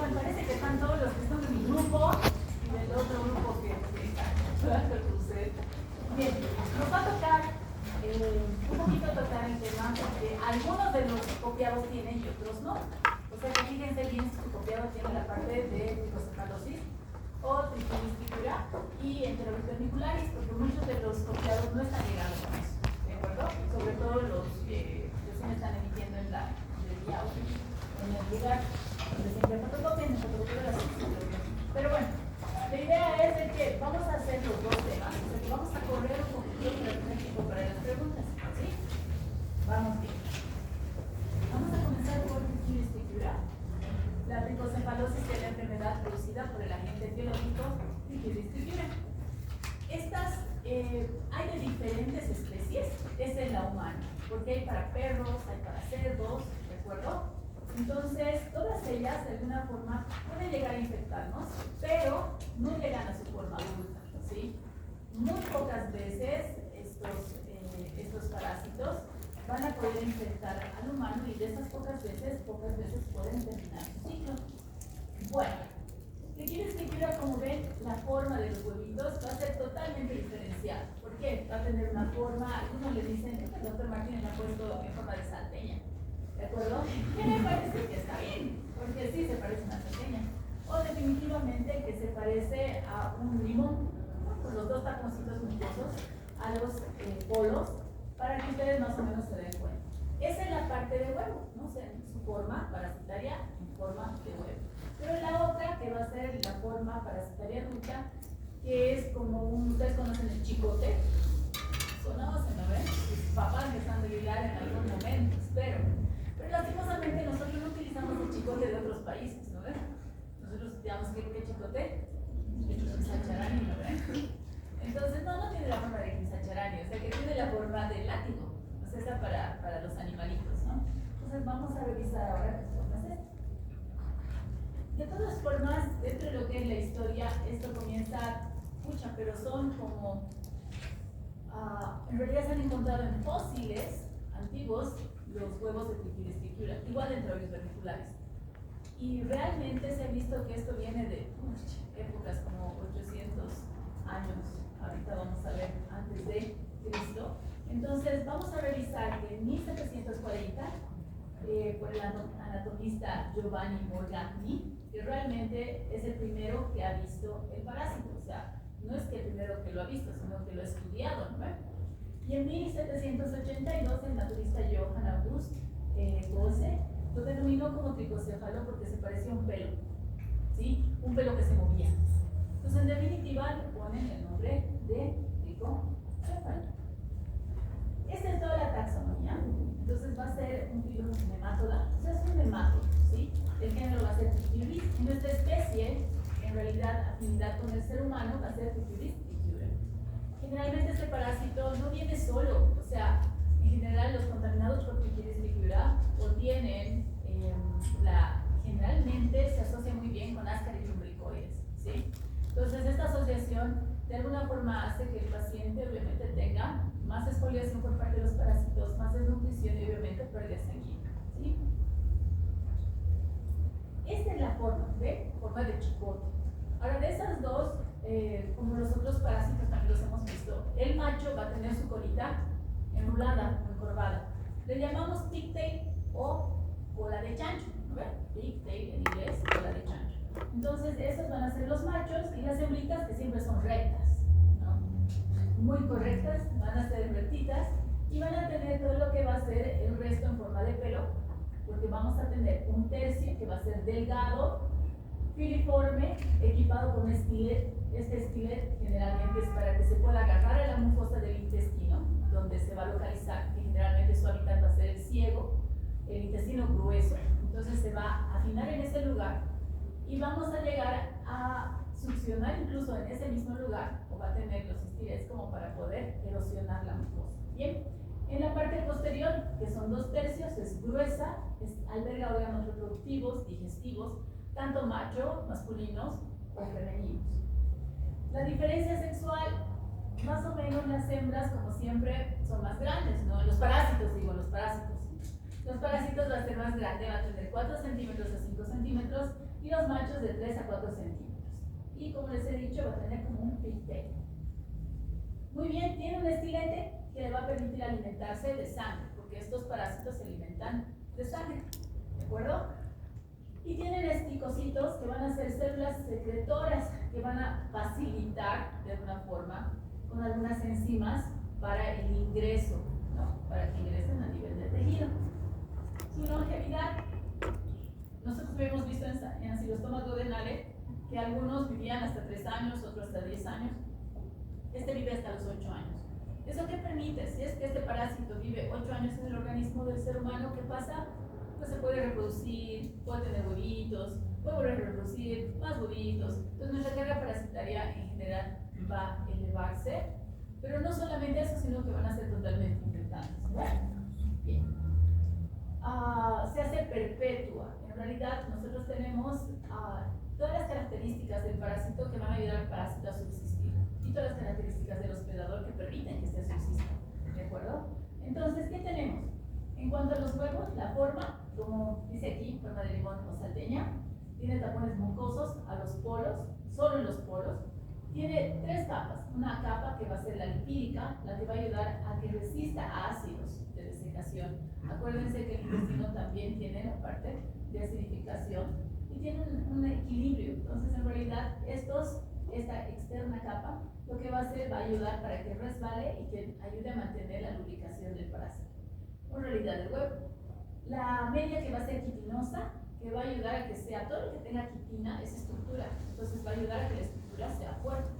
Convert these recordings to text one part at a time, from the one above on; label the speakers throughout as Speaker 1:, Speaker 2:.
Speaker 1: me parece que están todos los que están en mi grupo y del otro grupo que crucé. Bien, nos va a tocar un poquito tocar el tema porque algunos de los copiados tienen y otros no. O sea que fíjense bien si su copiado tiene la parte de tricocefalosis o triquimisticura y enteropernicularis, porque muchos de los copiados no están llegando con eso, ¿de acuerdo? Sobre todo los que recién están emitiendo en la librería o en el lugar donde siempre fotocopian, en fotocopia de la ciencia. Pero bueno, la idea es de que vamos a hacer los dos temas, o sea que vamos a correr un poquito para tener tiempo para las preguntas, ¿sí? Vamos bien. Vamos a comenzar por triquimisticura. La tricocefalosis es la enfermedad producida por el agente biológico triquimisticura. Estas hay de diferentes especies, es en la humana, porque hay para perros, hay para cerdos, ¿de acuerdo? Entonces, todas ellas de alguna forma pueden llegar a infectarnos, pero no llegan a su forma adulta, ¿sí? Muy pocas veces estos parásitos van a poder infectar al humano y de esas pocas veces pueden terminar su ciclo. Bueno, ¿qué quieres que quiera? Como ven, la forma de los huevitos va a ser totalmente diferenciada. ¿Por qué? Va a tener una forma, algunos le dicen, el doctor Martínez me ha puesto en forma de salteña, ¿de acuerdo? ¿Qué me parece que está bien? Porque sí se parece a una salteña. O definitivamente que se parece a un limón, ¿no? Con los dos taponcitos mucosos, a los polos, para que ustedes más o menos se den cuenta. Esa es la parte de huevo, ¿no? O sea, su forma parasitaria en forma de huevo. Pero la otra, que va a ser la forma parasitaria adulta, que es como ustedes conocen el chicote. Sonaba, se me ven, sus papás que están de hilar en algún momento, espero. Pero lastimosamente nosotros no utilizamos el chicote de otros países, ¿no ven? Nosotros digamos que chicote, el sacharani, ¿no ven? Entonces, no tiene la forma de quisacharani, o sea que tiene la forma de látigo, o sea, esa para los animalitos, ¿no? Entonces, vamos a revisar ahora qué forma es esta. De todas formas, dentro de lo que es la historia, esto comienza, pero son como, en realidad se han encontrado en fósiles antiguos los huevos de triquimisticura, igual dentro de los verticulares. Y realmente se ha visto que esto viene de épocas como 800 años. Ahorita vamos a ver antes de Cristo. Entonces vamos a revisar que en 1740 por el anatomista Giovanni Morgagni, que realmente es el primero que ha visto el parásito, o sea, no es que el primero que lo ha visto, sino que lo ha estudiado, ¿no? Y en 1782 el naturista Johann August Bose lo denominó como tricocéfalo porque se parecía a un pelo, ¿sí? Un pelo que se movía. Entonces, en definitiva, le ponen el nombre de tricocéfalo. Esta es toda la taxonomía. Entonces, va a ser un nemátoda. O sea, es un nemátodo, ¿sí? El género va a ser Trichiuris. Y nuestra especie, en realidad, afinidad con el ser humano, va a ser Trichiuris trichiura. Generalmente, este parásito no viene solo. O sea, en general, los contaminados por Trichiuris trichiura o tienen generalmente se asocia muy bien con Ascaris lumbricoides, ¿sí? Entonces, esta asociación de alguna forma hace que el paciente obviamente tenga más exfoliación por parte de los parásitos, más desnutrición y obviamente pérdida sanguínea, ¿sí? Esta es la forma, ¿ve? Forma de chicote. Ahora, de esas dos, como los otros parásitos también los hemos visto, el macho va a tener su colita enrulada, encorvada. Le llamamos pigtail o cola de chancho, ¿no ve? Pigtail en inglés, cola de chancho. Entonces, esos van a ser los machos y las hembritas que siempre son rectas, ¿no? Muy correctas, van a ser rectitas y van a tener todo lo que va a ser el resto en forma de pelo, porque vamos a tener un tercio que va a ser delgado, filiforme, equipado con un estilet. Este estilet generalmente es para que se pueda agarrar a la mucosa del intestino, donde se va a localizar, que generalmente su hábitat va a ser el ciego, el intestino grueso. Entonces se va a afinar en ese lugar y vamos a llegar a succionar incluso en ese mismo lugar, o va a tener los estilets como para poder erosionar la mucosa. Bien, en la parte posterior, que son 2/3, es gruesa, alberga órganos reproductivos, digestivos, tanto macho, masculinos o femeninos. La diferencia sexual, más o menos las hembras, como siempre, son más grandes, ¿no? Los parásitos, digo, los parásitos. Los parásitos va a ser más grande, va a tener 4 centímetros a 5 centímetros, y los los machos de 3 a 4 centímetros. Y como les he dicho, va a tener como un pigtail. Muy bien, tiene un estilete que le va a permitir alimentarse de sangre, porque estos parásitos se alimentan de sangre, ¿de acuerdo? Y tienen esticocitos que van a ser células secretoras que van a facilitar de alguna forma con algunas enzimas para el ingreso, ¿no? Para que ingresen a nivel de tejido. Su longevidad, nosotros habíamos visto en ancilostomos duodenales que algunos vivían hasta 3 años, otros hasta 10 años. Este vive hasta los 8 años. ¿Eso qué permite? Si es que este parásito vive 8 años en el organismo del ser humano, ¿qué pasa? Pues se puede reproducir, puede tener huevitos, puede volver a reproducir más huevitos. Entonces nuestra carga parasitaria en general va a elevarse, pero no solamente eso, sino que van a ser totalmente infectantes. Bien. Se hace perpetua. En realidad nosotros tenemos todas las características del parásito que van a ayudar al parásito a subsistir y todas las características del hospedador que permiten que este subsista. ¿De acuerdo? Entonces, ¿qué tenemos? En cuanto a los huevos, la forma, como dice aquí, forma de limón o salteña, tiene tapones mucosos a los polos, solo en los polos. Tiene 3 capas. Una capa que va a ser la lipídica, la que va a ayudar a que resista a ácidos de desecación. Acuérdense que el intestino también tiene la parte de acidificación y tiene un equilibrio. Entonces, en realidad, esta externa capa lo que va a hacer va a ayudar para que resbale y que ayude a mantener la lubricación del parásito. En realidad, el huevo. La media que va a ser quitinosa, que va a ayudar a que sea todo lo que tenga quitina, es estructura. Entonces, va a ayudar a que la estructura sea fuerte.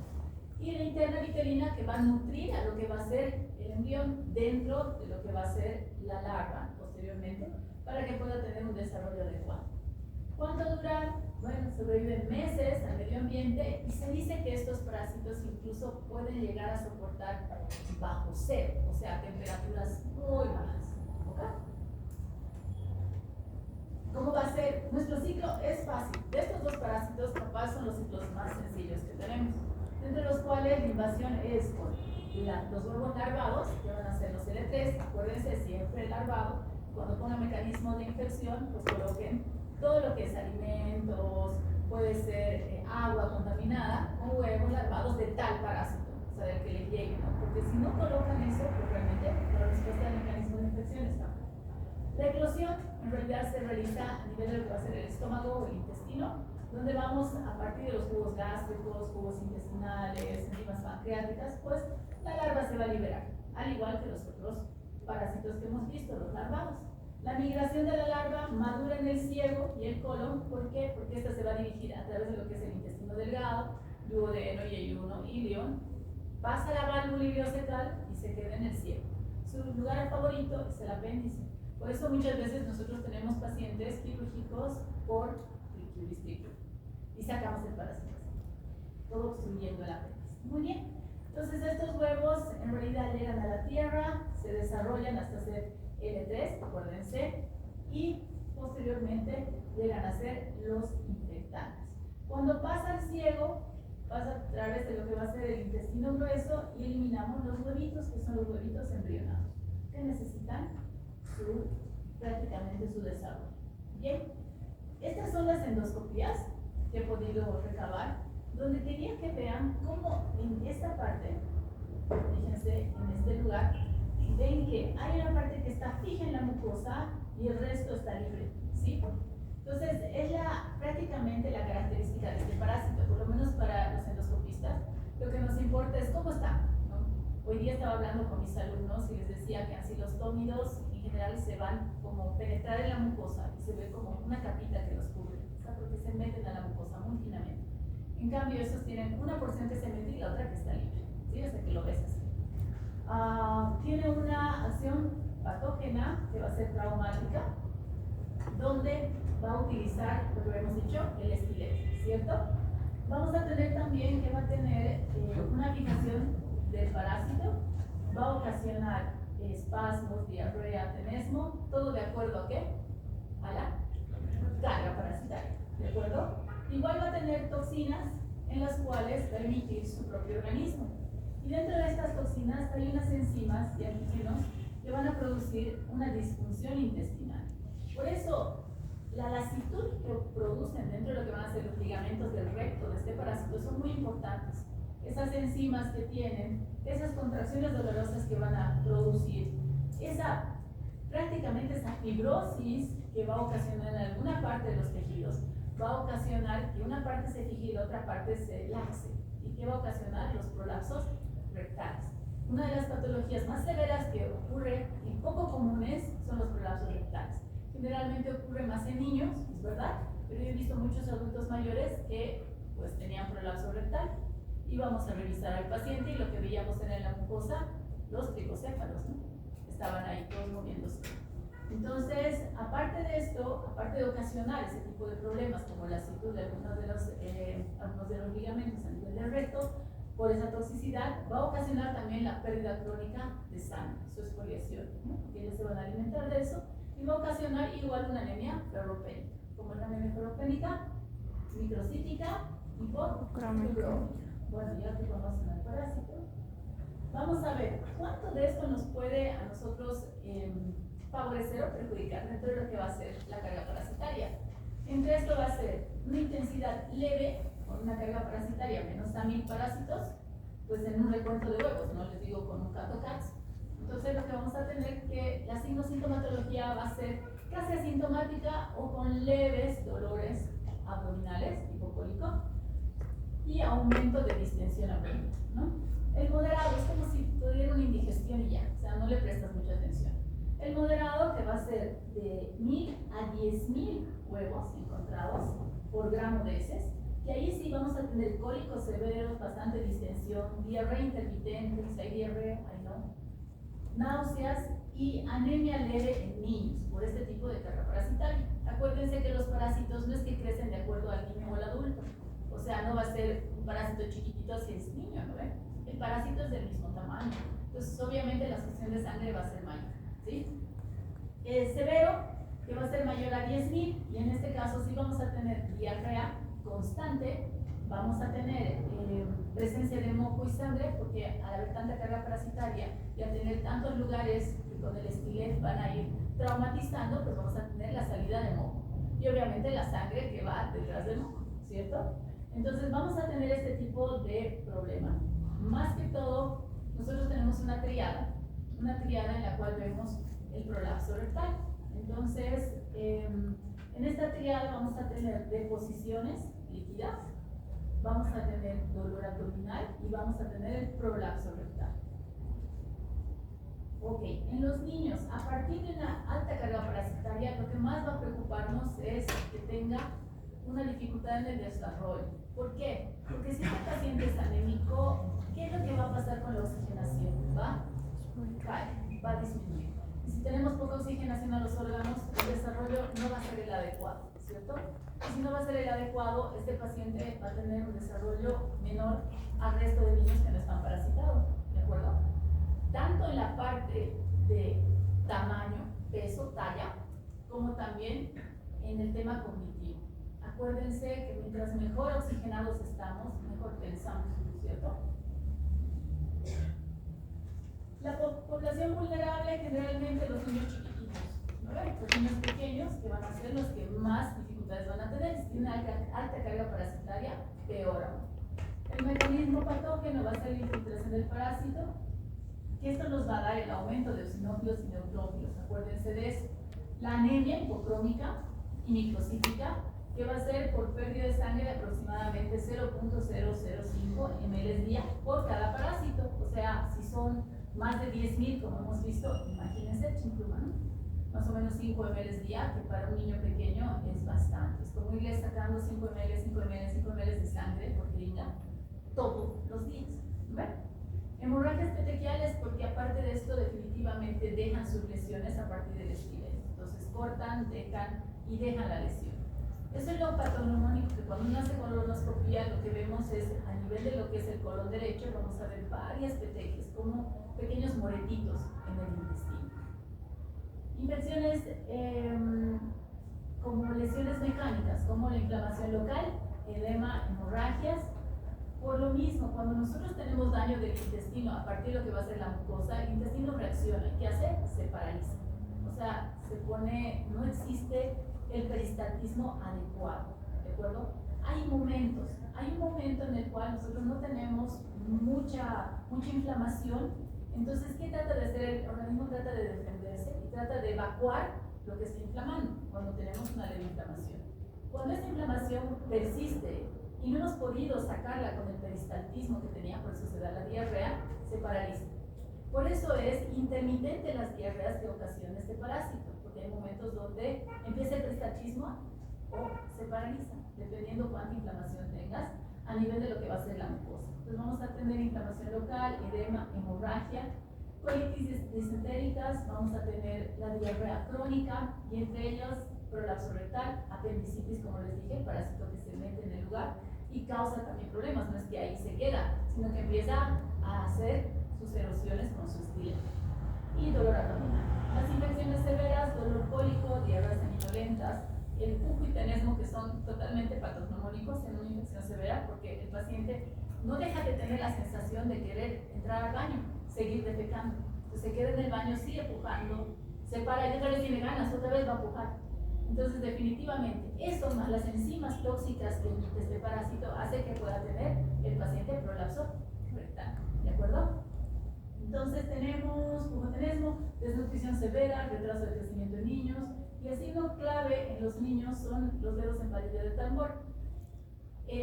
Speaker 1: Y la interna vitelina que va a nutrir a lo que va a ser el embrión dentro de lo que va a ser la larva posteriormente para que pueda tener un desarrollo adecuado. ¿Cuánto duran? Bueno, sobreviven meses al medio ambiente y se dice que estos parásitos incluso pueden llegar a soportar bajo cero, o sea, temperaturas muy bajas. ¿Ok? ¿Cómo va a ser? Nuestro ciclo es fácil. De estos 2 parásitos, capaz son los ciclos más sencillos que tenemos, entre los cuales la invasión es con los huevos larvados, que van a ser los L3. Acuérdense, siempre el larvado, cuando pongan mecanismo de infección, pues coloquen todo lo que es alimentos, puede ser agua contaminada, con huevos larvados de tal parásito, o sea, del que le llegue, ¿no? Porque si no colocan eso, pues realmente la respuesta del mecanismo de infección está mal. La eclosión en realidad se realiza a nivel de lo que va a ser el estómago o el intestino, donde vamos a partir de los jugos gástricos, jugos intestinales, enzimas pancreáticas, pues la larva se va a liberar, al igual que los otros parásitos que hemos visto, los larvados. La migración de la larva madura en el ciego y el colon. ¿Por qué? Porque esta se va a dirigir a través de lo que es el intestino delgado, duodeno, yeyuno y ilion, pasa la válvula ileocecal y se queda en el ciego. Su lugar favorito es el apéndice. Por eso muchas veces nosotros tenemos pacientes quirúrgicos por triquilisticus y sacamos el parásito, todo obstruyendo el apéndice. Muy bien. Entonces estos huevos en realidad llegan a la tierra, se desarrollan hasta ser L3, acuérdense, y posteriormente llegan a ser los infectantes. Cuando pasa al ciego, pasa a través de lo que va a ser el intestino grueso y eliminamos los huevitos, que son los huevitos embrionados, que necesitan prácticamente su desarrollo. Bien, estas son las endoscopías que he podido recabar, donde quería que vean cómo en esta parte, fíjense, en este lugar, ven que hay una parte que está fija en la mucosa y el resto está libre, ¿sí? Entonces, es prácticamente la característica de este parásito, por lo menos para los endoscopistas, lo que nos importa es cómo está, ¿no? Hoy día estaba hablando con mis alumnos y les decía que ancilostómidos en general se van como penetrar en la mucosa y se ve como una capita que los cubre, ¿sabes? Porque se meten a la mucosa muy finamente. En cambio, esos tienen una porción que se mete y la otra que está libre, ¿sí? Hasta que lo ves así. Tiene una acción patógena que va a ser traumática, donde va a utilizar, lo que hemos dicho, el estilete, ¿cierto? Vamos a tener también que va a tener una fijación del parásito, va a ocasionar espasmos, diarrea, tenesmo, todo de acuerdo a qué? A la carga parasitaria, ¿de acuerdo? Igual va a tener toxinas en las cuales va a emitir su propio organismo. Y dentro de estas toxinas hay unas enzimas y antígenos que van a producir una disfunción intestinal. Por eso, la lasitud que producen dentro de lo que van a ser de los ligamentos del recto de este parásito son muy importantes. Esas enzimas que tienen, esas contracciones dolorosas que van a producir, prácticamente esa fibrosis que va a ocasionar en alguna parte de los tejidos, va a ocasionar que una parte se fije y la otra parte se laxe. ¿Y qué va a ocasionar? Los prolapsos rectales. Una de las patologías más severas que ocurre y poco comunes son los prolapsos rectales. Generalmente ocurre más en niños, es verdad, pero yo he visto muchos adultos mayores que pues tenían prolapso rectal. Íbamos a revisar al paciente y lo que veíamos era en la mucosa los tricocéfalos, ¿no? Estaban ahí todos moviéndose. Entonces, aparte de esto, aparte de ocasionar ese tipo de problemas como la lasitud de algunos de los ligamentos a nivel del recto, por esa toxicidad, va a ocasionar también la pérdida crónica de sangre, su exfoliación, ¿no? Porque ellos se van a alimentar de eso, y va a ocasionar igual una anemia ferropénica, como es la anemia ferropénica, microcítica y hipocrómica. Bueno, ya que conocen al parásito, vamos a ver cuánto de esto nos puede a nosotros favorecer o perjudicar dentro de lo que va a ser la carga parasitaria. Entre esto va a ser una intensidad leve, con una carga parasitaria menos a 1000 parásitos, pues en un recuento de huevos, no les digo con un CATO-CATS. Entonces lo que vamos a tener que la sintomatología va a ser casi asintomática o con leves dolores abdominales, tipo cólico, y aumento de distensión abdominal, ¿no? El moderado es como si tuviera una indigestión y ya, o sea, no le prestas mucha atención. El moderado, que va a ser de 1000 a 10.000 huevos encontrados por gramo de heces, y ahí sí vamos a tener cólicos severos, bastante distensión, diarrea intermitente, si hay diarrea, ahí no, náuseas y anemia leve en niños por este tipo de carga parasitaria. Acuérdense que los parásitos no es que crecen de acuerdo al niño o al adulto, o sea, no va a ser un parásito chiquitito si es niño, ¿no ven? El parásito es del mismo tamaño, entonces obviamente la succión de sangre va a ser mayor, ¿sí? Severo, que va a ser mayor a 10.000, y en este caso sí vamos a tener diarrea constante, vamos a tener presencia de moco y sangre, porque al haber tanta carga parasitaria y al tener tantos lugares que con el estilet van a ir traumatizando, pues vamos a tener la salida de moco y obviamente la sangre que va detrás del moco, ¿cierto? Entonces vamos a tener este tipo de problema. Más que todo, nosotros tenemos una triada en la cual vemos el prolapso rectal. Entonces, en esta triada vamos a tener deposiciones líquidas, vamos a tener dolor abdominal y vamos a tener el prolapso rectal. Ok, en los niños, a partir de una alta carga parasitaria, lo que más va a preocuparnos es que tenga una dificultad en el desarrollo. ¿Por qué? Porque si este paciente es anémico, ¿qué es lo que va a pasar con la oxigenación? Va a disminuir. Y si tenemos poca oxigenación a los órganos, el desarrollo no va a ser el adecuado, ¿cierto? Y si no va a ser el adecuado, este paciente va a tener un desarrollo menor al resto de niños que no están parasitados, ¿de acuerdo? Tanto en la parte de tamaño, peso, talla, como también en el tema cognitivo. Acuérdense que mientras mejor oxigenados estamos, mejor pensamos, ¿cierto? La población vulnerable, generalmente los niños chiquititos, ¿no? Los niños pequeños, que van a ser los que más dificultades van a tener. Si tienen alta carga parasitaria, peor aún. El mecanismo patógeno va a ser la infiltración del parásito, que esto nos va a dar el aumento de eosinófilos y neutrófilos. Acuérdense de eso. La anemia hipocrómica y microcítica, que va a ser por pérdida de sangre de aproximadamente 0.005 ml día por cada parásito. O sea, si son más de 10.000, como hemos visto, imagínense, chinpluma, ¿no? Más o menos 5 ml día, que para un niño pequeño es bastante. Es como irle sacando 5 ml, 5 ml, 5 ml de sangre por jeringa todos los días. ¿Ven? Hemorragias petequiales, porque aparte de esto definitivamente dejan sus lesiones a partir del estilete. Entonces cortan, dejan y dejan la lesión. Eso es lo patognomónico, que cuando uno hace colonoscopía lo que vemos es a nivel de lo que es el colon derecho, vamos a ver varias petequias, como pequeños moretitos en el intestino. Infecciones como lesiones mecánicas, como la inflamación local, edema, hemorragias. Por lo mismo, cuando nosotros tenemos daño del intestino a partir de lo que va a ser la mucosa, el intestino reacciona. ¿Qué hace? Se paraliza. O sea, se pone, no existe el peristaltismo adecuado, ¿de acuerdo? Hay momentos. Hay un momento en el cual nosotros no tenemos mucha inflamación. Entonces, ¿qué trata de hacer? El organismo trata de defenderse y trata de evacuar lo que está inflamando cuando tenemos una leve inflamación. Cuando esta inflamación persiste y no hemos podido sacarla con el peristaltismo que tenía, por eso se da la diarrea, se paraliza. Por eso es intermitente las diarreas que ocasiona este parásito, porque hay momentos donde empieza el peristaltismo o se paraliza, dependiendo cuánta inflamación tengas a nivel de lo que va a ser la mucosa. Entonces vamos a tener inflamación local, edema, hemorragia, colitis disentéricas, vamos a tener la diarrea crónica y entre ellas prolapso rectal, apendicitis, como les dije, parásito que se mete en el lugar y causa también problemas. No es que ahí se queda, sino que empieza a hacer sus erosiones con su estilo. Y dolor abdominal. Las infecciones severas, dolor cólico, diarreas seminolentas, el pujo y tenesmo, que son totalmente patognomónicos en una infección severa, porque el paciente no deja de tener la sensación de querer entrar al baño, seguir defecando. Entonces se queda en el baño, sigue pujando, se para y otra vez tiene ganas, otra vez va a pujar. Entonces, definitivamente, eso más las enzimas tóxicas que emite este parásito hace que pueda tener el paciente prolapso rectal. ¿De acuerdo? Entonces, tenemos pujotenesmo, desnutrición severa, retraso de crecimiento en niños, y el signo clave en los niños son los dedos en palillo de tambor.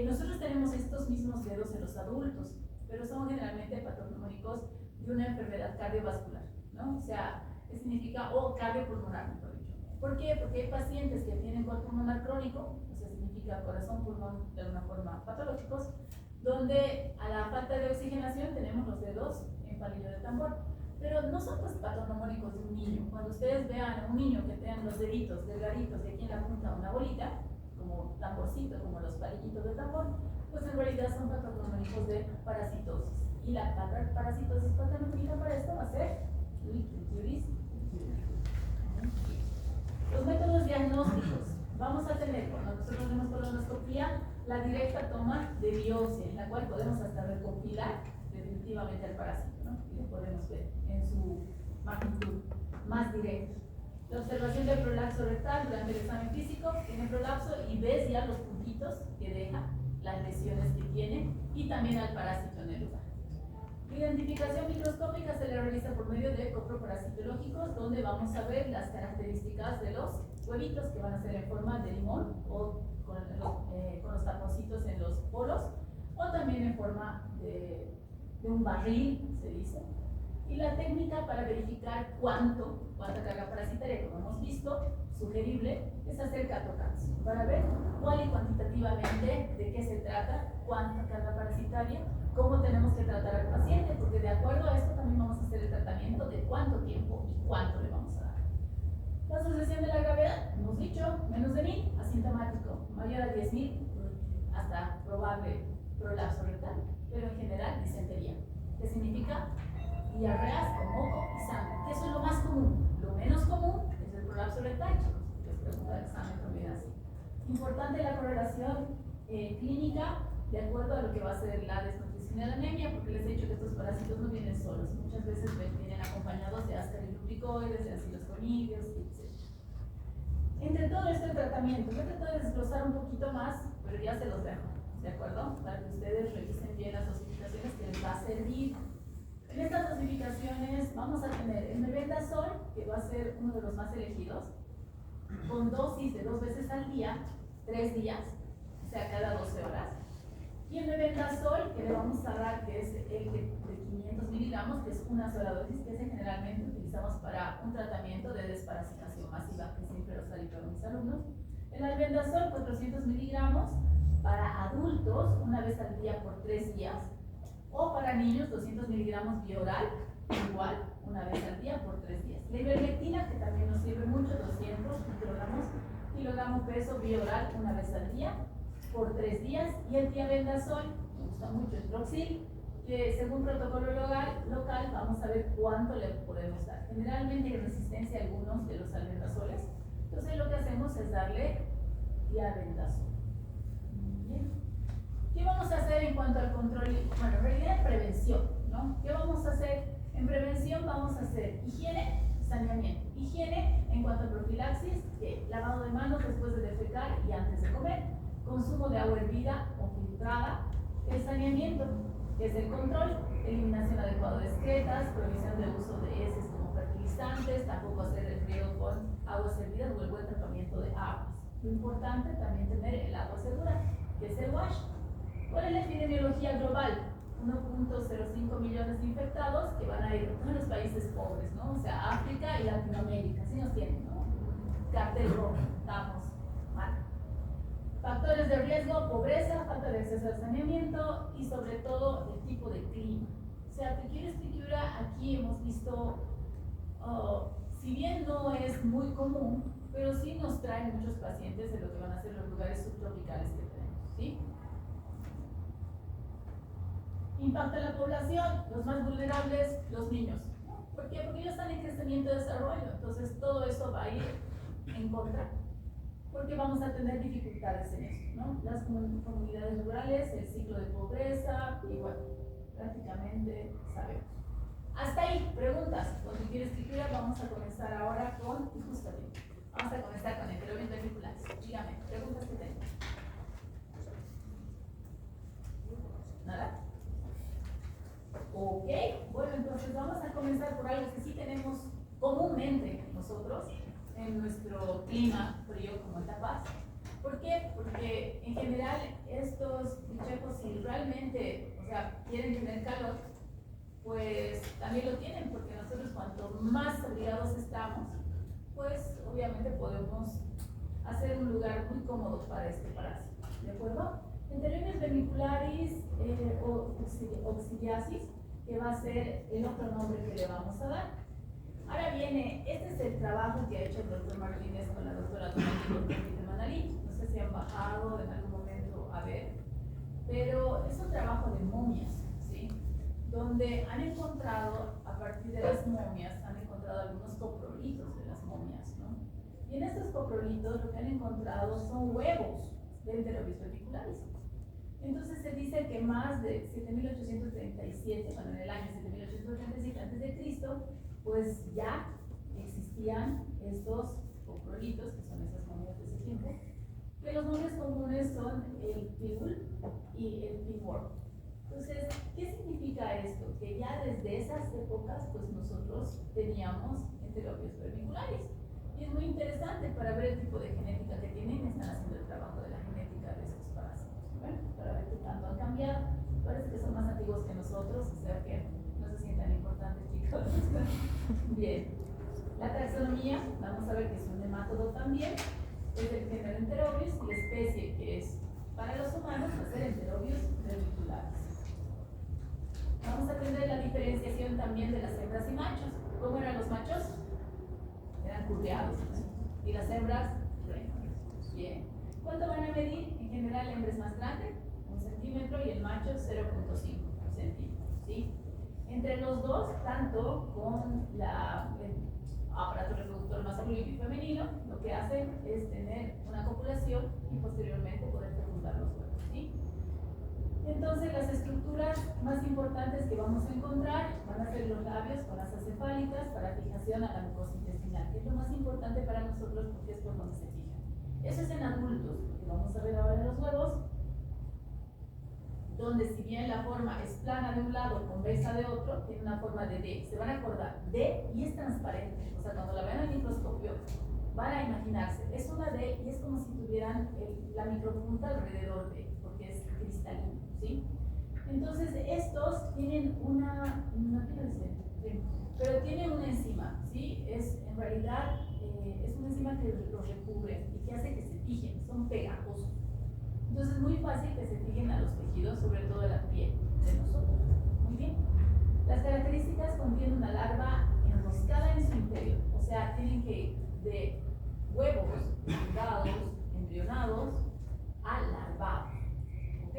Speaker 1: Nosotros tenemos estos mismos dedos en los adultos, pero son generalmente patognomónicos de una enfermedad cardiovascular, ¿no? O sea, ¿qué significa? O cardiopulmonar, mejor dicho. ¿Por qué? Porque hay pacientes que tienen cor pulmonar crónico, o sea, significa corazón, pulmón, de alguna forma patológicos, donde a la falta de oxigenación tenemos los dedos en palillo de tambor. Pero no son pues patognomónicos de un niño. Cuando ustedes vean a un niño que tengan los deditos delgaditos y aquí en la punta una bolita, como tamborcito, como los palillitos de tambor, pues en realidad son patognomónicos de parasitosis. Y la parasitosis patológica para esto va a ser los métodos diagnósticos. Vamos a tener, cuando nosotros vemos colonoscopía, la directa toma de biopsia, en la cual podemos hasta recopilar definitivamente el parásito, ¿no? Y lo podemos ver en su magnitud más directa. La observación del prolapso rectal durante el examen físico, tiene prolapso y ves ya los puntitos que deja, las lesiones que tiene y también al parásito en el lugar. La identificación microscópica se le realiza por medio de coproparasitológicos, donde vamos a ver las características de los huevitos que van a ser en forma de limón o con los taponcitos en los polos, o también en forma de un barril, se dice. Y la técnica para verificar cuánta carga parasitaria, como hemos visto, sugerible, es hacer catocans, para ver cuál y cuantitativamente de qué se trata, cuánta carga parasitaria, cómo tenemos que tratar al paciente, porque de acuerdo a esto también vamos a hacer el tratamiento de cuánto tiempo y cuánto le vamos a dar. La asociación de la gravedad, hemos dicho, menos de 1000, asintomático, mayor a 10.000, hasta probable prolapso rectal, pero en general disentería, que significa diarreas con moco y sangre, que eso es lo más común. Lo menos común es el prolapso rectal, chicos, les pregunta el examen también así. Importante la correlación clínica de acuerdo a lo que va a ser la desnutrición y la anemia, porque les he dicho que estos parásitos no vienen solos, muchas veces vienen acompañados de ascariluricoides, de acilosconidios, etc. Entre todo este tratamiento, yo trato de desglosar un poquito más, pero ya se los dejo, ¿de acuerdo? Para que ustedes revisen bien las dosificaciones que les va a servir. En estas dosificaciones vamos a tener el mebendazol, que va a ser uno de los más elegidos, con dosis de 2 veces al día, 3 días, o sea, cada 12 horas. Y el mebendazol, que le vamos a dar, que es el de 500 miligramos, que es una sola dosis, que ese generalmente utilizamos para un tratamiento de desparasitación masiva, que siempre los califico a mis alumnos. El albendazol, 400 miligramos, para adultos, una vez al día por 3 días. O para niños, 200 miligramos bioral, igual, una vez al día por 3 días. La ivermectina, que también nos sirve mucho, 200 kilogramos peso bioral, una vez al día por 3 días. Y el tiabendazol, me gusta mucho el Troxil, que según protocolo local vamos a ver cuánto le podemos dar. Generalmente hay resistencia a algunos de los albendazoles, entonces lo que hacemos es darle tiabendazol. Bien. ¿Qué vamos a hacer en cuanto al control? Bueno, en realidad prevención, ¿no? ¿Qué vamos a hacer? En prevención vamos a hacer higiene, saneamiento. Higiene en cuanto a profilaxis, lavado de manos después de defecar y antes de comer. consumo de agua hervida o filtrada, el saneamiento, que es el control, eliminación adecuada de excretas, prohibición de uso de heces como fertilizantes, tampoco hacer el riego con aguas hervidas o el buen tratamiento de aguas. Lo importante también tener el agua segura, que es el WASH. ¿Cuál es la epidemiología global? 1.05 millones de infectados que van a ir a los países pobres, ¿no? O sea, África y Latinoamérica, así nos tienen, ¿no? Cartel rojo, estamos mal. Factores de riesgo, pobreza, falta de acceso al saneamiento y sobre todo el tipo de clima. O sea, triquiura, aquí hemos visto, si bien no es muy común, pero sí nos traen muchos pacientes de lo que van a ser los lugares subtropicales que tenemos, ¿sí? Impacta en la población, los más vulnerables, los niños. ¿Por qué? Porque ellos están en crecimiento y desarrollo, entonces todo eso va a ir en contra, porque vamos a tener dificultades en eso, ¿no? Las comunidades rurales, el ciclo de pobreza, y bueno, prácticamente sabemos. Hasta ahí, preguntas. Con triquiura escritura vamos a comenzar ahora con, justamente, vamos a comenzar con enterobios ventriculares. Dígame, preguntas que tengan. ¿Nada? Ok, bueno, entonces vamos a comenzar por algo que sí tenemos comúnmente nosotros en nuestro clima frío como en La Paz. ¿Por qué? Porque en general estos bichejos, si realmente, o sea, quieren tener calor, pues también lo tienen, porque nosotros cuanto más abrigados estamos, pues obviamente podemos hacer un lugar muy cómodo para este parásito, ¿de acuerdo? Enterobius vermicularis o oxyliasis, que va a ser el otro nombre que le vamos a dar. Ahora viene, este es el trabajo que ha hecho el doctor Martínez con la doctora de Manalí. No sé si han bajado en algún momento a ver, pero es un trabajo de momias, ¿sí? Donde han encontrado, a partir de las momias, han encontrado algunos coprolitos de las momias, ¿no? Y en estos coprolitos lo que han encontrado son huevos de Enterobius vermicularis. Entonces se dice que más de 7.837, bueno, en el año 7.837 a.C., pues ya existían estos coprolitos, que son esas momias de ese tiempo, que los nombres comunes son el piul y el pivor. Entonces, ¿qué significa esto? Que ya desde esas épocas, pues nosotros teníamos enterobios vermicularis. Y es muy interesante para ver el tipo de genética que tienen. Están haciendo el trabajo de la genética de estos parásitos. Bueno, para ver qué tanto han cambiado. Parece que son más antiguos que nosotros, o sea que no se sientan importantes, chicos. Bien. La taxonomía, vamos a ver que es un nematodo también. Es el género Enterobius y la especie que es para los humanos va a ser Enterobius vermicularis. Vamos a aprender la diferenciación también de las hembras y machos. ¿Cómo eran los machos? Eran curveados, ¿no? Y las hembras, rectas. Bien. ¿Cuánto van a medir? En general, la hembra es más grande, 1 centímetro, y el macho 0.5 centímetros, ¿sí? Entre los dos, tanto con el aparato reproductor masculino y femenino, lo que hacen es tener una copulación y posteriormente poder fecundar los huevos, ¿sí? Entonces, las estructuras más importantes que vamos a encontrar van a ser los labios con las cefálicas para fijación a la mucosa intestinal, que es lo más importante para nosotros porque es por donde se fijan. Eso es en adultos, porque vamos a ver ahora en los huevos, donde si bien la forma es plana de un lado, convexa de otro, tiene una forma de D. Se van a acordar, D y es transparente. O sea, cuando la vean al microscopio, van a imaginarse, es una D y es como si tuvieran la micropunta alrededor de, porque es cristalino, ¿sí? Entonces, estos tienen pero tiene una enzima, ¿sí? En realidad, es una enzima que los recubre y que hace que se fijen, son pegajosos. Entonces es muy fácil que se fijen a los tejidos, sobre todo a la piel de nosotros. Muy bien. Las características contienen una larva enroscada en su interior, o sea, tienen que ir de huevos fundados, embrionados, a larvados. ¿Ok?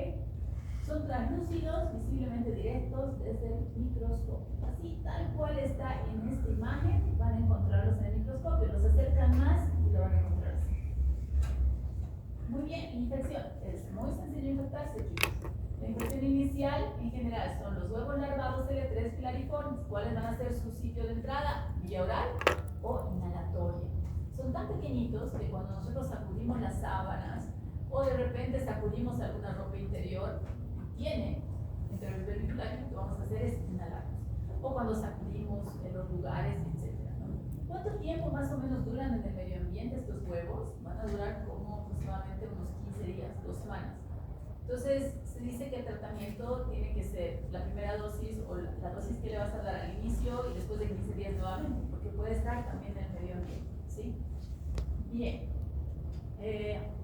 Speaker 1: Son translúcidos, visiblemente directos desde el microscopio. Así, tal cual está en esta imagen, van a encontrarlos en el microscopio. Los acercan más y lo van a encontrar así. Muy bien, infección. Es muy sencillo infectarse, chicos. La infección inicial, en general, son los huevos larvados L3 filariformes. ¿Cuáles van a ser su sitio de entrada? Vía oral o inhalatoria. Son tan pequeñitos que cuando nosotros sacudimos las sábanas o de repente sacudimos alguna ropa interior y tiene interés auricular, lo que vamos a hacer es inhalarnos. O cuando sacudimos en los lugares, etc. ¿Cuánto tiempo más o menos duran en el medio ambiente estos huevos? Van a durar como aproximadamente unos 15 días, 2 semanas. Entonces, se dice que el tratamiento tiene que ser la primera dosis o la dosis que le vas a dar al inicio y después de 15 días nuevamente, porque puede estar también en el medio ambiente, ¿sí? Bien.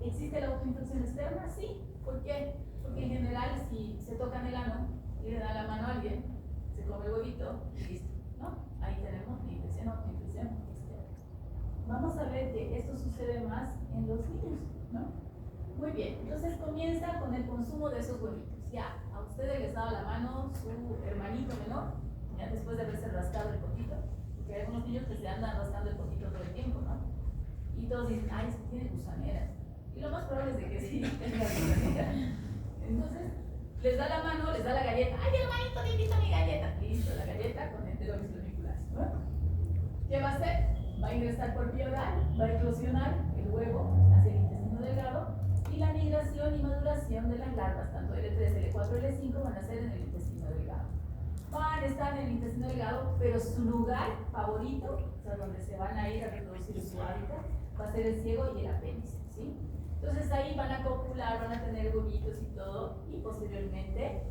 Speaker 1: ¿Existe la autoinfección externa? Sí. ¿Por qué? Porque en general, si se tocan el ano y le dan la mano a alguien, se come el huevito y listo, ¿no? Ahí tenemos la infección o autoinfección externa. Vamos a ver que esto sucede más en los niños, ¿no? Muy bien, entonces comienza con el consumo de esos huevitos. Ya, a ustedes les daba la mano su hermanito menor, ya después de haberse rascado el potito, porque hay algunos niños que se andan rascando el potito todo el tiempo, ¿no? Y todos dicen, ay, es que tiene gusaneras. Y lo más probable es de que sí tenga gusaneras. Entonces, les da la mano, les da la galleta. ¡Ay, hermanito, te invito a mi galleta! Listo, la galleta con enterovis flamiculares, ¿no? ¿Qué va a hacer? Va a ingresar por vía oral, va a eclosionar el huevo hacia el intestino delgado y la migración y maduración de las larvas, tanto L3, L4, L5, van a ser en el intestino delgado. Van a estar en el intestino delgado, pero su lugar favorito, o sea, donde se van a ir a reproducir su hábitat, va a ser el ciego y el apéndice, ¿sí? Entonces ahí van a copular, van a tener huevitos y todo, y posteriormente,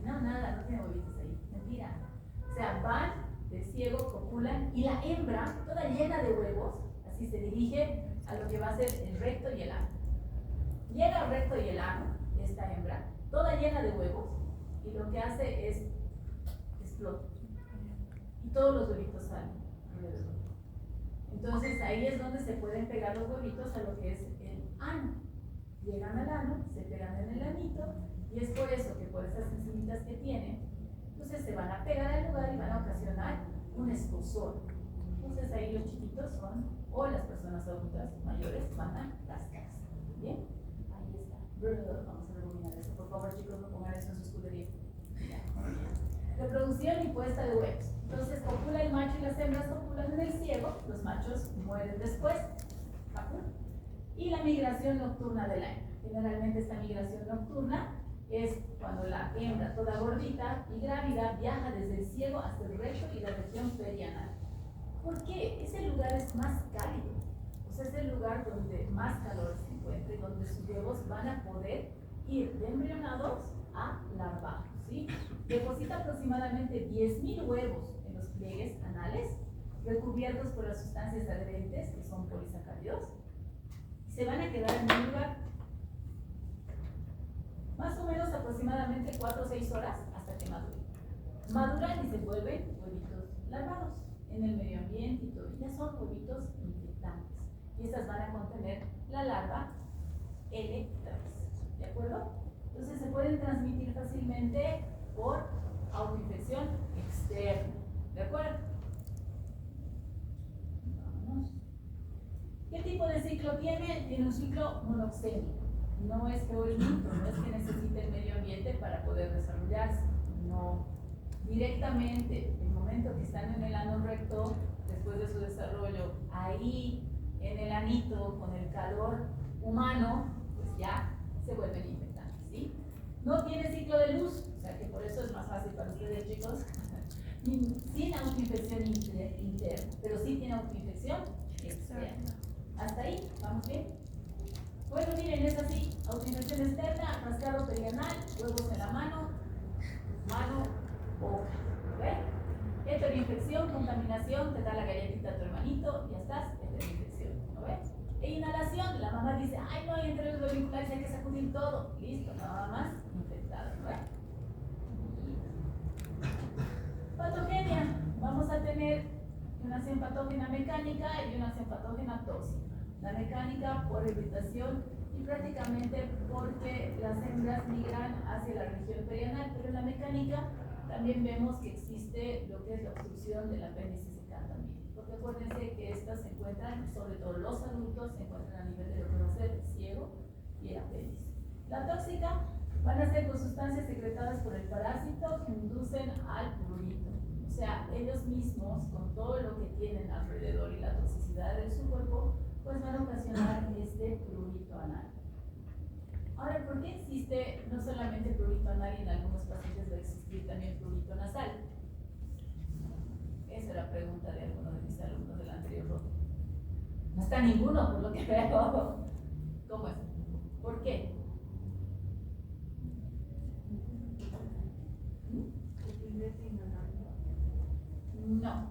Speaker 1: no, nada, no tiene huevitos ahí, mentira. O sea, van del ciego, copulan, y la hembra, toda llena de huevos, así se dirige a lo que va a ser el recto y el ano. Llega al recto y el ano, esta hembra, toda llena de huevos, y lo que hace es explota. Y todos los huevitos salen alrededor. Entonces ahí es donde se pueden pegar los huevitos a lo que es el ano. Llegan al ano, se pegan en el anito, y es por eso que por esas encimitas que tienen, entonces se van a pegar al lugar y van a ocasionar un escozor. Entonces ahí los chiquitos son, o las personas adultas mayores van a rascarse. ¿Bien? Ahí está. Vamos a rebobinar eso. Por favor, chicos, no pongan eso en su escudería. Reproducción y puesta de huevos. Entonces copula el macho y las hembras copulan en el ciego, los machos mueren después. Y la migración nocturna de la hembra. Generalmente esta migración nocturna es cuando la hembra, toda gordita y grávida, viaja desde el ciego hasta el recto y la región perianal. ¿Por qué? Ese lugar es más cálido. O sea, es el lugar donde más calor se encuentra y donde sus huevos van a poder ir de embrionados a larvados, ¿sí? Deposita aproximadamente 10.000 huevos en los pliegues anales, recubiertos por las sustancias adherentes, que son polisacáridos, y se van a quedar en un lugar más o menos aproximadamente 4 o 6 horas hasta que maduren. Maduran y se vuelven huevitos larvados en el medio ambiente y todo. Ya son huevitos infectantes. Y estas van a contener la larva L3. ¿De acuerdo? Entonces se pueden transmitir fácilmente por autoinfección externa. ¿De acuerdo? Vamos. ¿Qué tipo de ciclo tiene? Tiene un ciclo monoxémico. No es georímico, no es que necesite el medio ambiente para poder desarrollarse. No. Directamente, el momento que están en el ano recto, después de su desarrollo, ahí en el anito, con el calor humano, pues ya se vuelven infectantes, ¿sí? No tiene ciclo de luz, o sea que por eso es más fácil para ustedes, chicos, sin autoinfección interna, pero sí tiene autoinfección externa. ¿Hasta ahí? ¿Vamos bien? Bueno, miren, es así, autoinfección externa, rascado perianal, huevos en la mano, boca, ¿ok? Heteroinfección, contaminación, te da la galletita a tu hermanito, ya estás, heteroinfección, ¿no ves? E inhalación, la mamá dice, ay no, hay enteros auriculares, hay que sacudir todo, listo, nada más infectado, ¿no ves? Patogenia, vamos a tener una acción patógena mecánica y una acción patógena tóxica. La mecánica por irritación y prácticamente porque las hembras migran hacia la región perianal, pero en la mecánica también vemos que existe lo que es la obstrucción del apéndice secal también. Porque acuérdense que estas se encuentran, sobre todo los adultos, se encuentran a nivel de lo que va a ser el ciego y el apéndice. La tóxica van a ser con sustancias secretadas por el parásito que inducen al prurito. O sea, ellos mismos, con todo lo que tienen alrededor y la toxicidad de su cuerpo, pues van a ocasionar este prurito anal. Ahora, ¿por qué existe no solamente prurito anal y en algunos pacientes va a existir también prurito nasal? Esa es la pregunta de alguno de mis alumnos del anterior bloque. No está ninguno, por lo que veo. ¿Cómo es? ¿Por qué? No.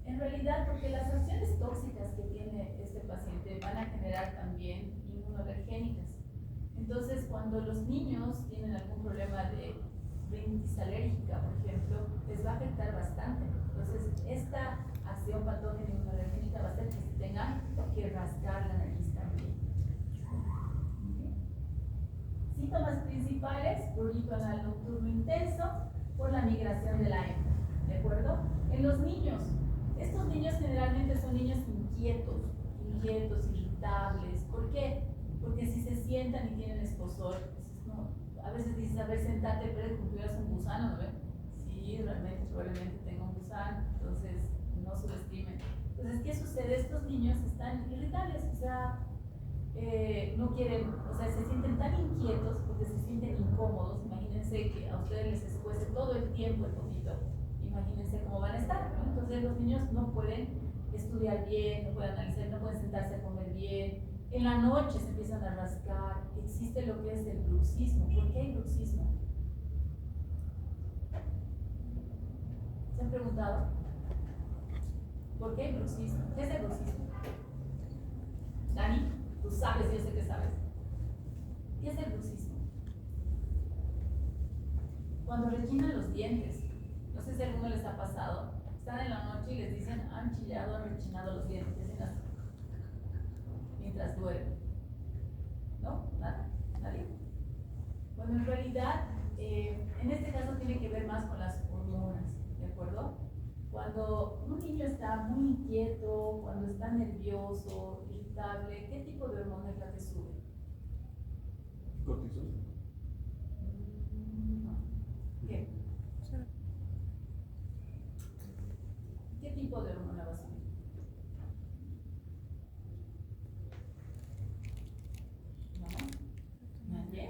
Speaker 1: En realidad, porque las acciones tóxicas que tiene este paciente van a generar también inmunoalergénicas. Entonces, cuando los niños tienen algún problema de rinitis alérgica, por ejemplo, les va a afectar bastante. Entonces, esta acción patógena inmunoalergénica va a hacer que se tengan que rascar la nariz también. Síntomas principales: prurito anal nocturno intenso por la migración de la hembra. ¿De acuerdo? En los niños, estos niños generalmente son niños inquietos, irritables. ¿Por qué? Porque si se sientan y tienen escozor, pues no, a veces dices, a ver, sentate, pero como tuvieras un gusano, ¿no ven? Sí, realmente, probablemente tenga un gusano, entonces no subestimen. Entonces, ¿qué sucede? Estos niños están irritables, o sea, no quieren, o sea, se sienten tan inquietos porque se sienten incómodos. Imagínense que a ustedes les escuece todo el tiempo el poquito. Imagínense cómo van a estar, ¿no? Entonces los niños no pueden estudiar bien, no pueden analizar, no pueden sentarse a comer bien. En la noche se empiezan a rascar. Existe lo que es el bruxismo. ¿Por qué hay bruxismo? ¿Se han preguntado? ¿Por qué hay bruxismo? ¿Qué es el bruxismo? Dani, tú sabes, yo sé que sabes. ¿Qué es el bruxismo? Cuando rechinan los dientes. No sé si a alguno les ha pasado. Están en la noche y les dicen, han chillado, han rechinado los dientes. Mientras duermen. ¿No? ¿Nada? ¿Nadie? Bueno, en realidad, en este caso tiene que ver más con las hormonas, ¿de acuerdo? Cuando un niño está muy inquieto, cuando está nervioso, irritable, ¿qué tipo de hormona es la que sube?
Speaker 2: Cortisol.
Speaker 1: No. ¿Qué? ¿Qué tipo de hormona va a subir? ¿No? ¿Nadie?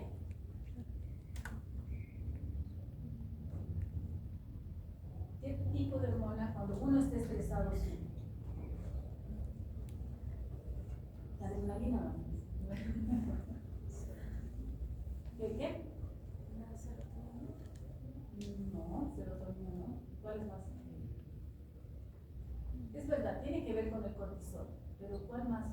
Speaker 1: ¿Qué tipo de hormona cuando uno está estresado sube? La adrenalina, ¿no? ¿Qué? La serotonina. No, serotonina no. ¿Cuál es más? Es verdad, tiene que ver con el cortisol, pero ¿cuál más?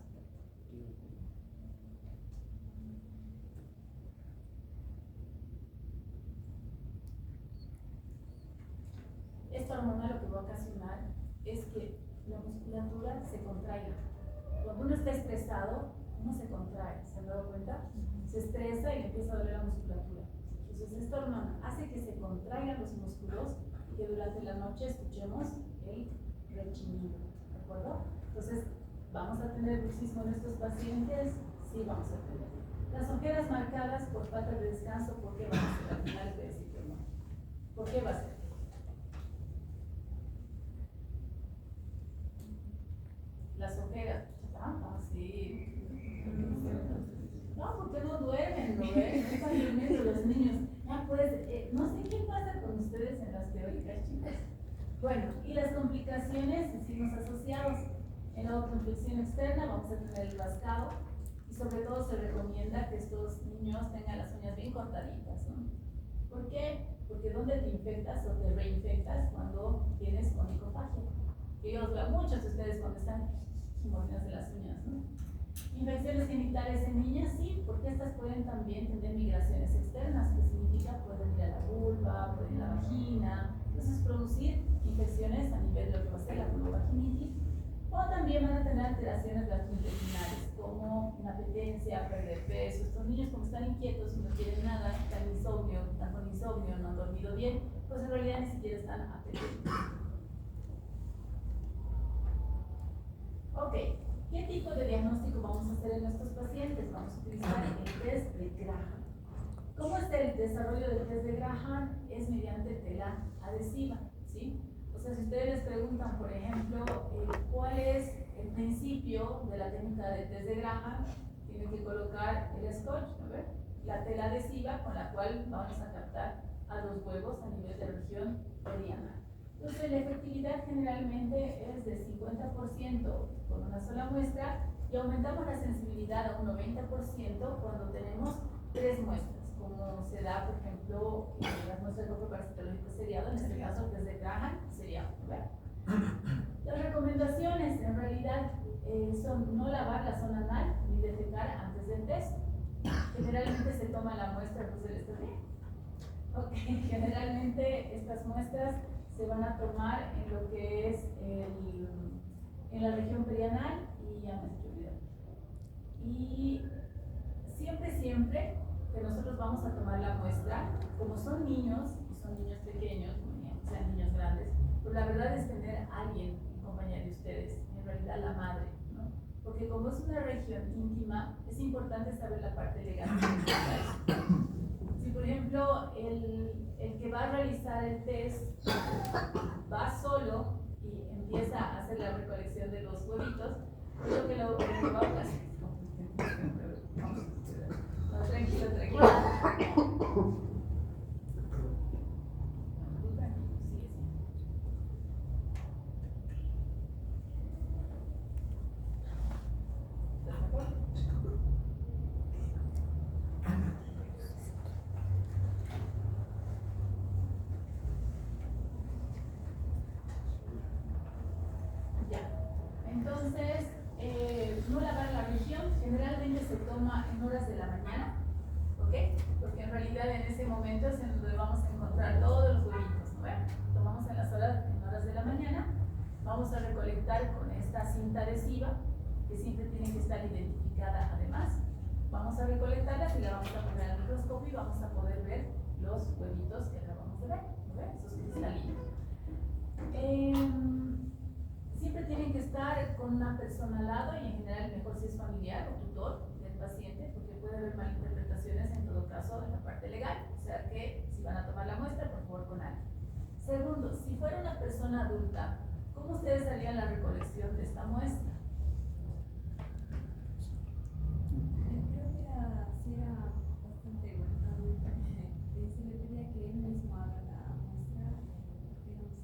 Speaker 1: Esta hormona lo que va a ocasionar es que la musculatura se contraiga. Cuando uno está estresado, uno se contrae, ¿se han dado cuenta? Se estresa y le empieza a doler la musculatura. Entonces esta hormona hace que se contraigan los músculos y que durante la noche escuchemos el rechinido, ¿de acuerdo? Entonces, ¿vamos a tener bruxismo en estos pacientes? Sí, vamos a tener. Las ojeras marcadas por falta de descanso, ¿por qué van a ser? Al final de decir que no. ¿Por qué va a ser? Las ojeras. Ah, sí. No, porque no duermen, ¿no ven? No están durmiendo los niños. Ah, pues, no sé qué pasa con ustedes en las teóricas, chicas. Bueno, y las complicaciones en signos asociados. En la autoinfección externa vamos a tener el rascado y sobre todo se recomienda que estos niños tengan las uñas bien cortaditas, ¿no? ¿Por qué? Porque ¿dónde te infectas o te reinfectas? Cuando tienes onicofagia. Que yo os veo a muchos de ustedes cuando están mordiéndose las uñas, ¿no? Infecciones genitales en niñas, sí, porque estas pueden también tener migraciones externas, que significa pueden ir a la vulva, pueden ir a la vagina, entonces producir infecciones a nivel de lo que va a ser la vulvovaginitis, o también van a tener alteraciones gastrointestinales, como inapetencia, perder peso. Estos niños, como están inquietos y no quieren nada, están con insomnio, no han dormido bien, pues en realidad ni siquiera están apetecidos. Ok, ¿qué tipo de diagnóstico vamos a hacer en nuestros pacientes? Vamos a utilizar el test de Graham. ¿Cómo es el desarrollo del test de Graham? Es mediante tela adhesiva, ¿sí? O sea, si ustedes les preguntan, por ejemplo, cuál es el principio de la técnica del test de Graham, tienen que colocar el scotch, ¿no ven? la tela adhesiva con la cual vamos a captar a los huevos a nivel de región perianal. Entonces la efectividad generalmente es de 50% con una sola muestra y aumentamos la sensibilidad a un 90% cuando tenemos 3 muestras, como se da, por ejemplo, en las muestras de grupo parasitológico seriado, en este caso desde Graham seriado. Las recomendaciones en realidad son no lavar la zona anal ni defecar antes del test. Generalmente se toma la muestra, pues ¿está bien? Ok, generalmente estas muestras se van a tomar en lo que es en la región perianal y ya me estoy olvidando. Y siempre que nosotros vamos a tomar la muestra, como son niños, y son niños pequeños, sean niños grandes, pues la verdad es tener a alguien en compañía de ustedes, en realidad la madre, ¿no? Porque como es una región íntima, es importante saber la parte legal. Si por ejemplo el que va a realizar el test va solo y empieza a hacer la recolección de los huevitos, creo que lo que va a pasar. No, tranquilo. Entonces, no lavar la región generalmente se toma en horas de la mañana, ¿ok? Porque en realidad en ese momento es en donde vamos a encontrar todos los huevitos, ¿no? Tomamos en horas de la mañana, vamos a recolectar con esta cinta adhesiva, que siempre tiene que estar identificada además. Vamos a recolectarlas y la vamos a poner al microscopio y vamos a poder ver los huevitos que acabamos de ver, ¿no? Esos cristalinos. Siempre tienen que estar con una persona al lado y en general mejor si es familiar o tutor del paciente, porque puede haber malinterpretaciones en todo caso en la parte legal, o sea que si van a tomar la muestra, por favor con alguien. Segundo, si fuera una persona adulta, ¿cómo ustedes harían la recolección de esta muestra?
Speaker 2: Creo que si era bastante adulta, se le pedía que él mismo haga la muestra, digamos,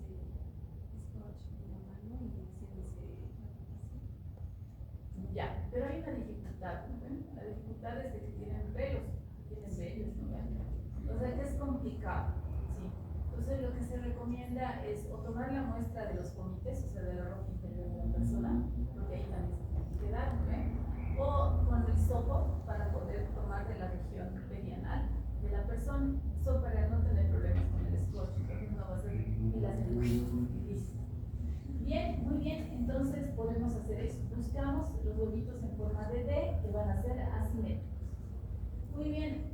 Speaker 2: scotch en la mano y haciéndose la palpación.
Speaker 1: Ya, pero hay una dificultad, ¿no ven? La dificultad es de que tienen vellos, ¿no ven? O sea que es complicado, ¿sí? Entonces lo que se recomienda es o tomar la muestra de los comités, o sea de la ropa interior de la persona, porque ahí también se tiene que quedar, ¿no ven? O con el hisopo para poder tomar de la región perianal de la persona, eso para no tener problemas con el scotch, entonces no va a ser pilas de listo. Bien, muy bien, entonces podemos hacer eso. Buscamos los huevitos en forma de D que van a ser asimétricos. Muy bien,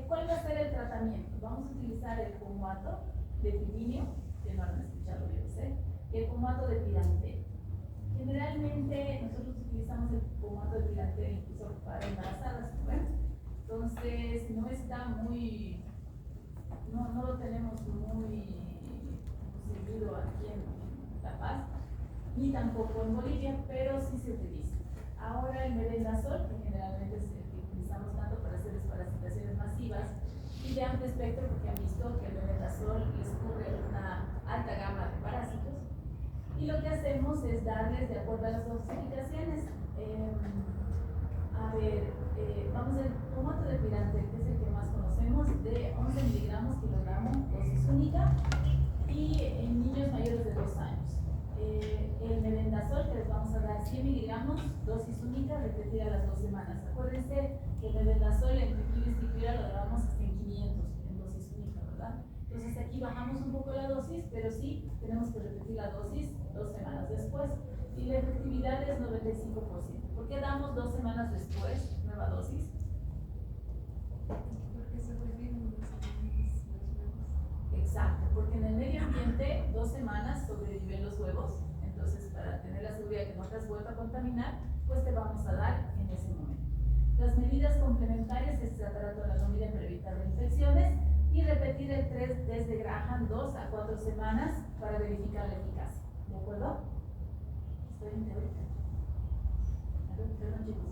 Speaker 1: ¿cuál va a ser el tratamiento? Vamos a utilizar el pomato de pirineo, que no lo han escuchado, yo sé, y el pomato de pirantel. Generalmente nosotros utilizamos el pomato de pirantel incluso para embarazadas, ¿bueno? Entonces no está muy, no lo tenemos muy seguido aquí en La Paz, ni tampoco en Bolivia, pero sí se utiliza. Ahora el mebendazol, que generalmente es el que utilizamos tanto para hacer desparasitaciones masivas y de amplio espectro, porque han visto que el mebendazol les cubre una alta gama de parásitos. Y lo que hacemos es darles, de acuerdo a las dosificaciones, vamos al pomato de pirantel, que es el que más conocemos, de 11 miligramos kilogramo, dosis única, y en niños mayores de 2 años. El mebendazol, que les vamos a dar 100 miligramos, dosis única, repetida a las 2 semanas. Acuérdense que el mebendazol en triclídriz lo damos hasta en 500 en dosis única, ¿verdad? Entonces aquí bajamos un poco la dosis, pero sí tenemos que repetir la dosis 2 semanas después. Y la efectividad es 95%. ¿Por qué damos 2 semanas después nueva dosis?
Speaker 2: Porque sobreviven 2 semanas los huevos.
Speaker 1: Exacto, porque en el medio ambiente 2 semanas sobreviven los huevos. Entonces, para tener la seguridad de que no te has vuelto a contaminar, pues te vamos a dar en ese momento. Las medidas complementarias es tratar toda la comida para evitar infecciones y repetir el 3 desde Graham 2 a 4 semanas para verificar la eficacia. ¿De acuerdo? Estoy en teórica. Perdón, chicos.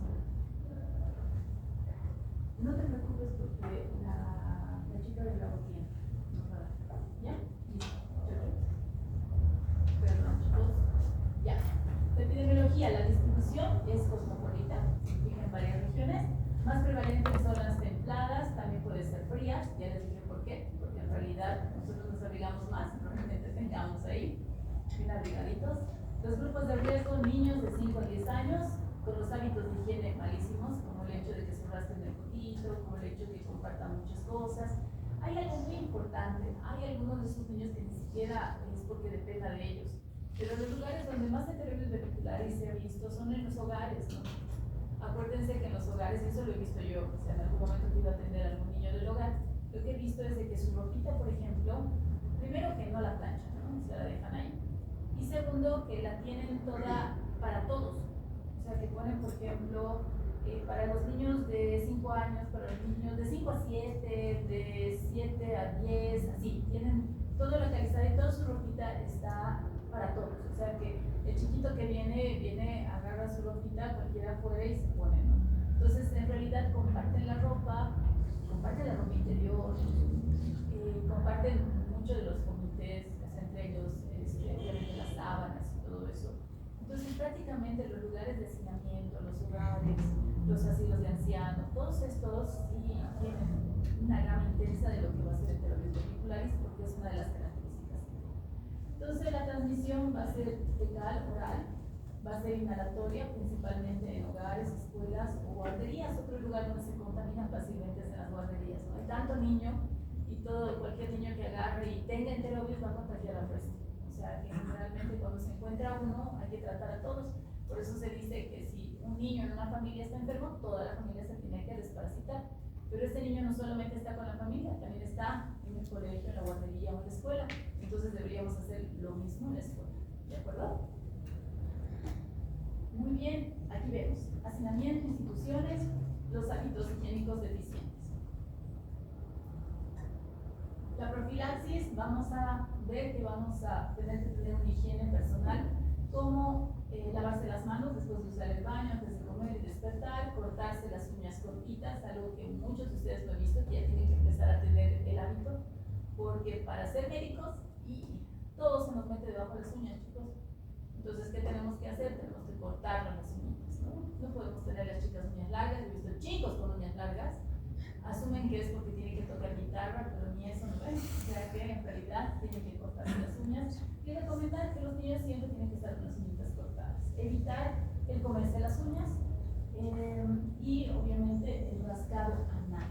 Speaker 1: No te preocupes porque la chica del lago tiene. Nos va a dar. ¿Ya? Listo. Perdón, chicos. Ya. La epidemiología, la distribución es cosmopolita, se fija en varias regiones. Más prevalente en zonas templadas, también puede ser frías. Ya les dije por qué. Porque en realidad nosotros nos abrigamos más, probablemente tengamos ahí bien abrigaditos. Los grupos de riesgo, niños de 5 a 10 años, con los hábitos de higiene malísimos, como el hecho de que se rasquen el potito, como el hecho de que compartan muchas cosas. Hay algo muy importante, hay algunos de esos niños que ni siquiera es porque dependa de ellos, pero los lugares donde más heterobios verticulares se ha visto son en los hogares, ¿no? Acuérdense que en los hogares, eso lo he visto yo, o sea, en algún momento que iba a atender a algún niño del hogar, lo que he visto es de que su ropita, por ejemplo, primero que no la planchan, ¿no? Se la dejan ahí. Y segundo, que la tienen toda para todos. O sea, que ponen, por ejemplo, para los niños de 5 años, para los niños de 5 a 7, de 7 a 10, así. Tienen todo localizado y toda su ropita está para todos. O sea, que el chiquito que viene, agarra su ropita, cualquiera fuera y se pone, ¿no? Entonces, en realidad, comparten la ropa interior, comparten mucho de los comités, entre ellos, obviamente las sábanas y todo eso. Entonces, prácticamente los lugares de hacinamiento, los hogares, los asilos de ancianos, todos estos sí tienen una gama intensa de lo que va a ser el heterobios verticularis, porque es una de las características. Entonces, la transmisión va a ser fecal, oral, va a ser inhalatoria, principalmente en hogares, escuelas o guarderías. Otro lugar donde se contaminan fácilmente es en las guarderías, ¿no? Hay tanto niño y cualquier niño que agarre y tenga heterobios va a contagiar al resto. O sea, que generalmente cuando se encuentra uno hay que tratar a todos. Por eso se dice que si un niño en una familia está enfermo, toda la familia se tiene que desparasitar. Pero este niño no solamente está con la familia, también está en el colegio, en la guardería o en la escuela. Entonces deberíamos hacer lo mismo en la escuela. ¿De acuerdo? Muy bien, aquí vemos hacinamiento, instituciones, los hábitos higiénicos deficientes. La profilaxis, vamos a ver que vamos a tener que tener una higiene personal, como lavarse las manos después de usar el baño, antes de comer y despertar, cortarse las uñas cortitas, algo que muchos de ustedes lo han visto, que ya tienen que empezar a tener el hábito, porque para ser médicos, y todo se nos mete debajo de las uñas, chicos. Entonces, ¿qué tenemos que hacer? Tenemos que cortarnos las uñas, ¿no? No podemos tener las chicas uñas largas. He visto chicos con uñas largas, asumen que es porque tienen que tocar guitarra, pero ni eso no es. O sea que en realidad tienen que cortarse las uñas. Y recomendar que los niños siempre tienen que estar con las uñitas cortadas. Evitar el comerse las uñas y obviamente el rascado anal.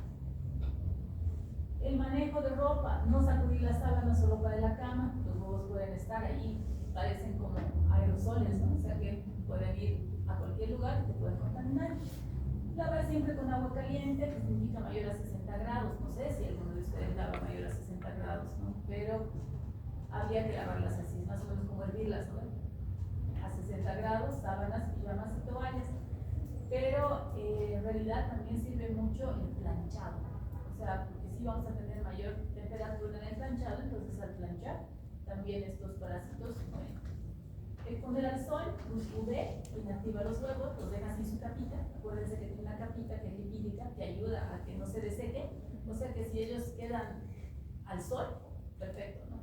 Speaker 1: El manejo de ropa, no sacudir las sábanas solo para la cama, los huevos pueden estar ahí, parecen como aerosoles, ¿no? O sea que pueden ir a cualquier lugar y te pueden contaminar. Lavar siempre con agua caliente, que significa mayor a 60 grados. No sé si alguno de ustedes lava mayor a 60 grados, ¿no? Pero habría que lavarlas así, más o menos como hervirlas, ¿no? A 60 grados, sábanas, pijamas y toallas. Pero en realidad también sirve mucho el planchado. O sea, porque sí vamos a tener mayor temperatura en el planchado, entonces al planchar también estos parásitos mueren. Exponer al sol, luz UV, inactiva los huevos, los deja sin su capita. Acuérdense que tiene una capita que es lipídica, que ayuda a que no se deseque. O sea que si ellos quedan al sol, perfecto, ¿no?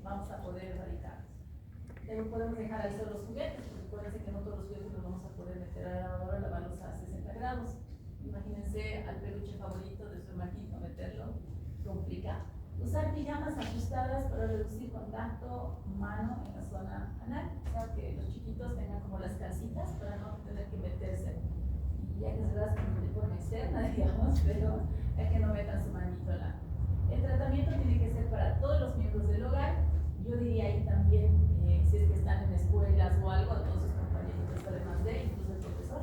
Speaker 1: Vamos a poder erradicarlos. Luego podemos dejar al sol los juguetes, porque acuérdense que no todos los juguetes los vamos a poder meter a la lavadora, lavarlos a 60 grados. Imagínense al peluche favorito de su hermanito, meterlo, complica. Usar pijamas ajustadas para reducir contacto humano en la zona anal. O sea, que los chiquitos tengan como las calcitas para no tener que meterse. Ya que se rascan de forma externa, digamos, pero hay que no metan su manito en la. El tratamiento tiene que ser para todos los miembros del hogar. Yo diría ahí también, si es que están en escuelas o algo, a todos sus compañeritos, además de incluso el profesor.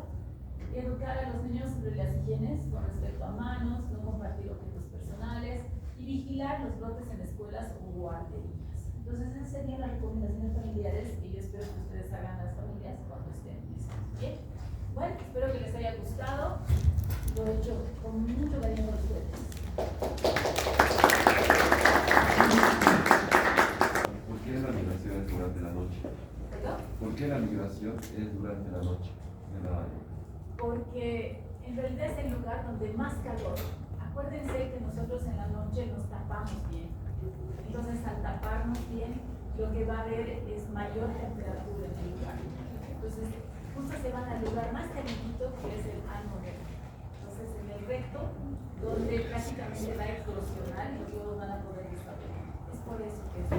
Speaker 1: Educar a los niños sobre las higienes con respecto a manos, no compartir objetos personales y vigilar los brotes en escuelas o guarderías. Entonces, esas serían las recomendaciones familiares que yo espero que ustedes hagan a las familias cuando estén listos. Bien, bueno, espero que les haya gustado. Lo he hecho con mucho cariño para ustedes.
Speaker 3: ¿Por qué la migración es durante la noche?
Speaker 1: ¿Perdón?
Speaker 3: ¿Por qué la migración es durante la noche?
Speaker 1: Porque en realidad es el lugar donde más calor. Acuérdense que nosotros en la noche nos tapamos bien. Entonces, al taparnos bien, lo que va a haber es mayor temperatura en el lugar. Entonces, justo se van al lugar más calentito, que es el ano recto. Entonces, en el recto, donde prácticamente va a explosionar y los huevos van a poder estar. Es por eso que es